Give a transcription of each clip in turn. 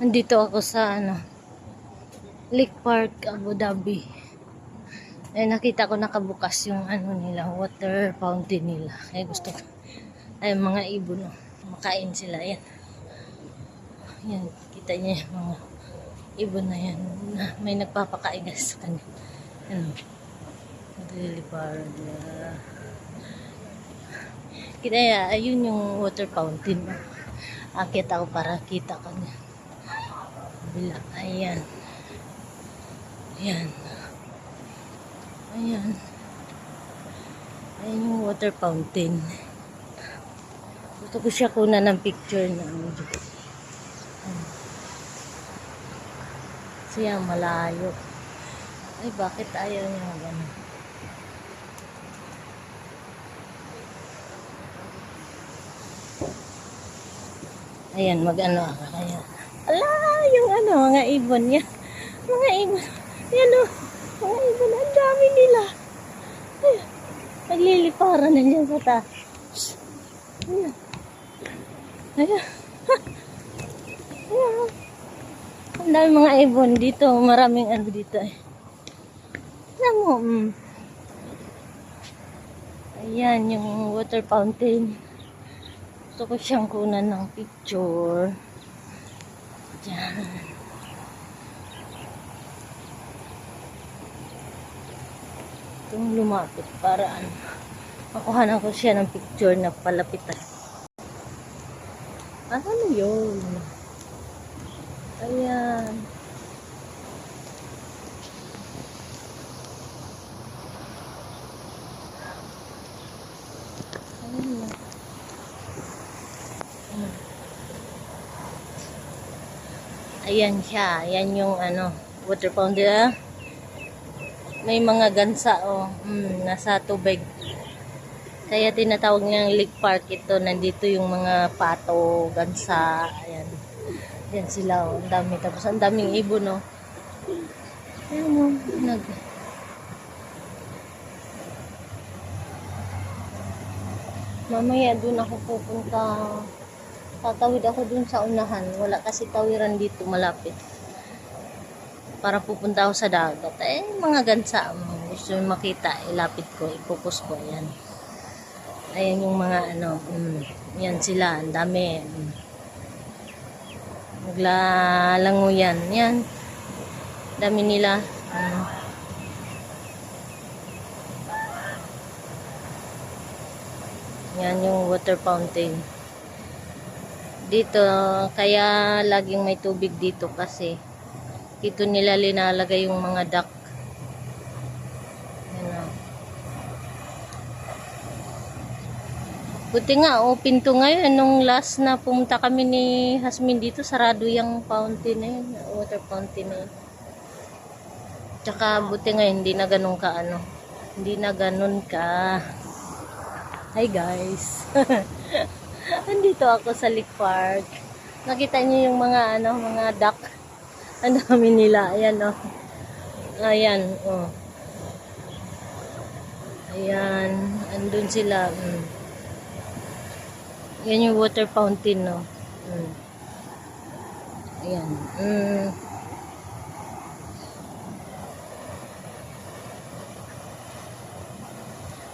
Nandito ako sa Lake Park, Abu Dhabi. Eh, nakita ko nakabukas yung nila, water fountain nila. Eh, gusto ko. Ay, mga ibon, makain sila. Yan. Yan, kita niya yung mga ibon na yan. May nagpapakain sa kanya. Yan. Nagliliparan na. Kita niya, ayun yung water fountain. Akit ako para kita ko niya. Bila, ayan. Ayan. Ayan. Ayan yung water fountain. Gusto ko siya kunan ng picture na siya malayo. Ay, bakit ayaw niya gano'n? Ayan, mag-ano ako. Ayan. Ala, yung mga ibon niya. Mga ibon. Ayan o. Mga ibon. Ang dami nila. Ayan. Nagliliparan na dyan sa taas. Ayan. Ayan. Ayan. Ang dami mga ibon dito. Maraming dito eh. Alam mo, ayan yung water fountain. Gusto ko siyang kunan ng picture. Diyan. Itong lumapit para makuhanan ko siya ng picture na palapitan. Ano yun? Ayan. Ayan. Ayan siya. Ayan yung water fountain. May mga gansa nasa tubig. Kaya tinatawag niyang Lake Park ito. Nandito yung mga pato, gansa. Ayan. Ayan sila Ang dami. Tapos ang daming ibon Ayan Mamaya dun ako pupunta. Tatawid ako dun sa unahan. Wala kasi tawiran dito malapit. Para pupunta ako sa dagat. Eh, mga gansa. Gusto nyo makita. Ilapit ko. Ipokus ko. Ayan. Ayan yung mga yan sila. Ang dami. Naglalango yan. Yan. Dami nila. Yan yung water fountain. Dito, kaya laging may tubig dito kasi dito nila linalagay yung mga duck. Yan Buti nga, pinto ngayon. Nung last na pumunta kami ni Hasmin dito, sarado yung fountain na yun, water fountain na yun. Tsaka buti nga, hindi na ganun ka Hindi na ganun ka. Hi guys. Andito ako sa Lake Park. Nakita niyo yung mga mga duck. Ang dami nila. Ayan Ayan Ayan, andun sila. Yan yung water fountain Ayan.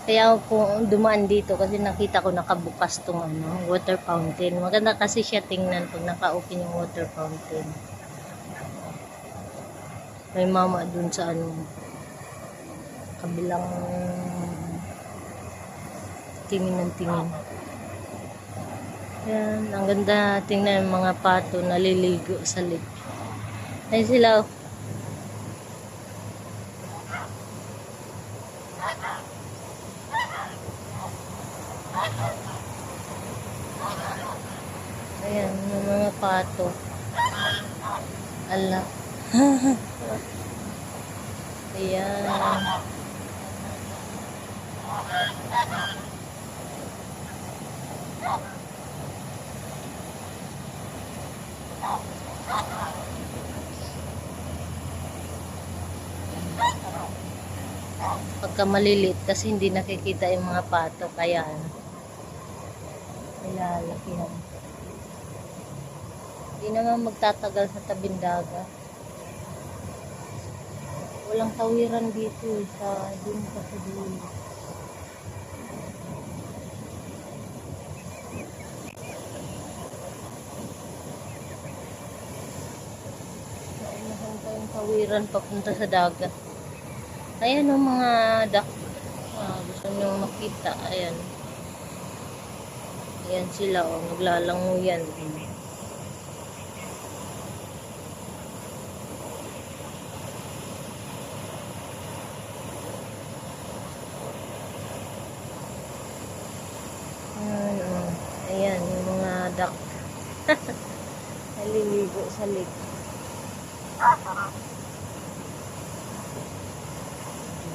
Kaya ako dumaan dito kasi nakita ko nakabukas tong water fountain. Maganda kasi siya tingnan pag naka-open yung water fountain. May mama dun sa kabilang tingin ng tingin. Yan, ang ganda tingnan yung mga pato naliligo sa lake. Ayun sila. Ayan, yung mga pato. Ala. Ayan. Pagka maliliit kasi hindi nakikita yung mga pato kaya nilalakihan. Hindi naman magtatagal sa tabing dagat. Walang tawiran dito eh, sa dun pa sa dulo. Naunahan pa yung tawiran papunta sa dagat. Ayan ang mga duck. Gusto nyo makita. Ayan. Ayan sila oh, naglalango yan. Ayan, yung mga duck. Naliligo sa lake.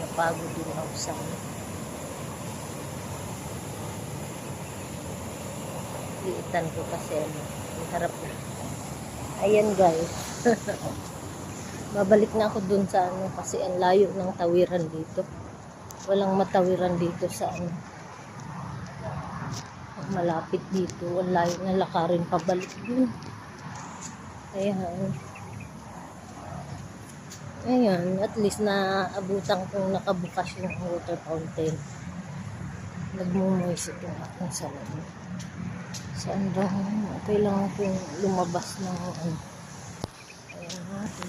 Napagod din ako sa liitan ko kasi ang harap na. Ayan guys. Babalik na ako dun sa kasi ang layo ng tawiran dito. Walang matawiran dito sa malapit dito. Ang layo na lakarin pabalik dun. Ayan, at least na abutan kong nakabukas yung water fountain. Nagmumoys itong aking salamin. Saan daw? Kailangan kong lumabas ng ayan natin.